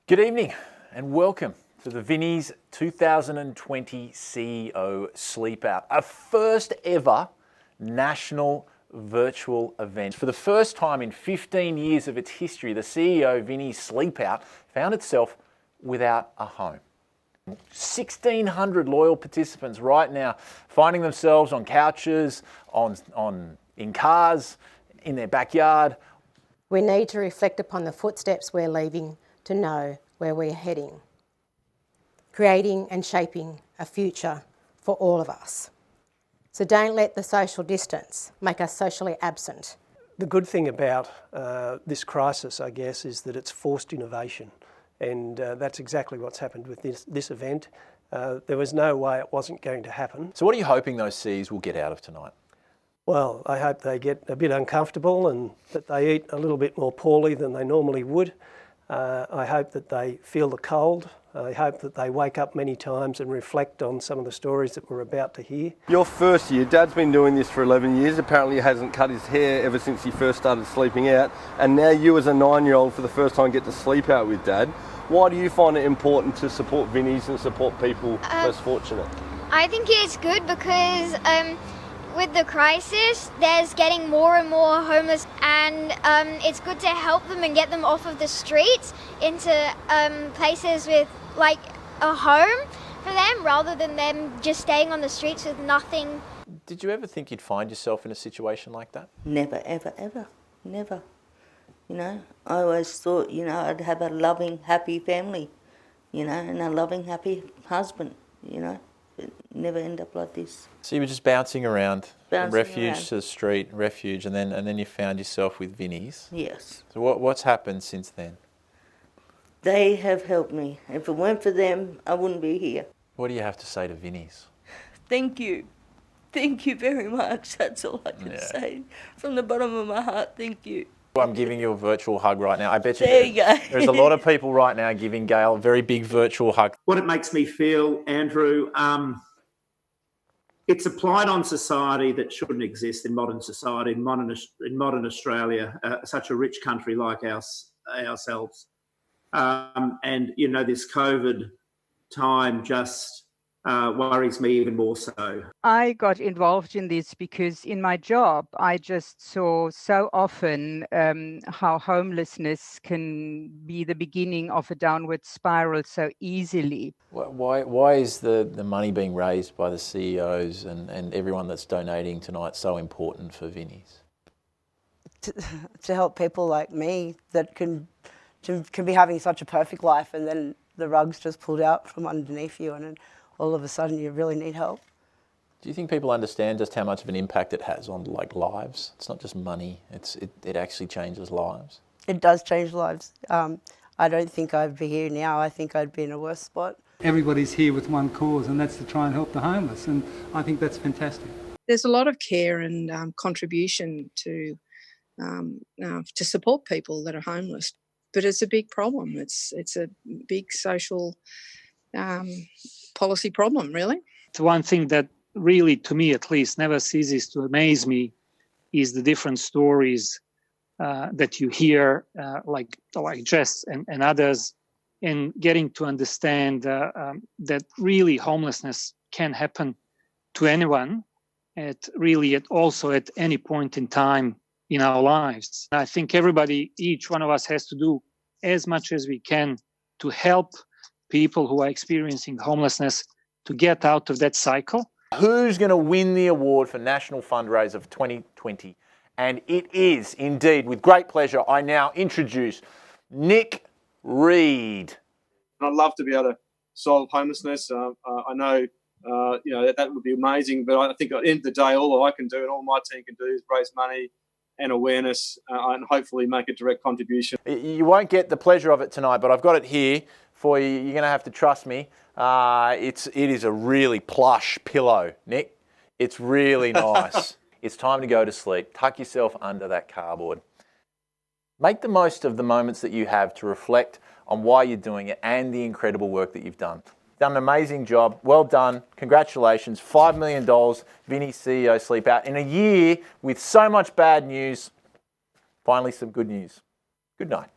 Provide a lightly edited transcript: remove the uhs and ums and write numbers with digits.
Good evening and welcome to the Vinnies 2020 CEO Sleepout, a first ever national virtual event. For the first time in 15 years of its history, the CEO Vinnies Sleepout found itself without a home. 1,600 loyal participants right now finding themselves on couches, in cars, in their backyard. We need to reflect upon the footsteps we're leaving to know where we're heading, creating and shaping a future for all of us. So don't let the social distance make us socially absent. The good thing about this crisis, I guess, is that it's forced innovation, and that's exactly what's happened with this event. There was no way it wasn't going to happen. So what are you hoping those Cs will get out of tonight? Well, I hope they get a bit uncomfortable and that they eat a little bit more poorly than they normally would. I hope that they feel the cold. I hope that they wake up many times and reflect on some of the stories that we're about to hear. Your first year, Dad's been doing this for 11 years. Apparently he hasn't cut his hair ever since he first started sleeping out. And now you as a 9-year-old for the first time get to sleep out with Dad. Why do you find it important to support Vinnies and support people less fortunate? I think it's good because with the crisis, there's getting more and more homeless, and it's good to help them and get them off of the streets into places with like a home for them, rather than them just staying on the streets with nothing. Did you ever think you'd find yourself in a situation like that? Never, ever, ever, never. You know, I always thought, you know, I'd have a loving, happy family, you know, and a loving, happy husband, you know. But never end up like this. So you were just bouncing around, refuge around to the street, refuge, and then you found yourself with Vinnies. Yes. So what's happened since then? They have helped me. If it weren't for them, I wouldn't be here. What do you have to say to Vinnies? Thank you. Thank you very much. That's all I can say. From the bottom of my heart, thank you. I'm giving you a virtual hug right now. I bet you, there you go. There's a lot of people right now giving Gail a very big virtual hug. What it makes me feel, Andrew, it's applied on society that shouldn't exist in modern society, in modern Australia, such a rich country like ourselves. And, you know, this COVID time just worries me even more so. I got involved in this because in my job, I just saw so often how homelessness can be the beginning of a downward spiral so easily. Why is the money being raised by the CEOs and everyone that's donating tonight so important for Vinnies? To help people like me that can be having such a perfect life, and then the rug's just pulled out from underneath you, and then all of a sudden you really need help. Do you think people understand just how much of an impact it has on lives? It's not just money, it actually changes lives. It does change lives. I don't think I'd be here now. I think I'd be in a worse spot. Everybody's here with one cause, and that's to try and help the homeless, and I think that's fantastic. There's a lot of care and contribution to support people that are homeless, but it's a big problem. It's a big social policy problem, really. The one thing that really, to me at least, never ceases to amaze me is the different stories that you hear, like Jess and others, and getting to understand that really homelessness can happen to anyone also at any point in time in our lives. I think each one of us has to do as much as we can to help people who are experiencing homelessness to get out of that cycle. Who's going to win the award for National Fundraiser of 2020? And it is indeed, with great pleasure, I now introduce Nick Reed. I'd love to be able to solve homelessness. I know, that would be amazing, but I think at the end of the day, all I can do and all my team can do is raise money and awareness and hopefully make a direct contribution. You won't get the pleasure of it tonight, but I've got it here for you. You're going to have to trust me. It is a really plush pillow, Nick. It's really nice. It's time to go to sleep. Tuck yourself under that cardboard. Make the most of the moments that you have to reflect on why you're doing it and the incredible work that you've done. Done an amazing job. Well done. Congratulations. $5 million, Vinnies CEO Sleepout. In a year with so much bad news, finally some good news. Good night.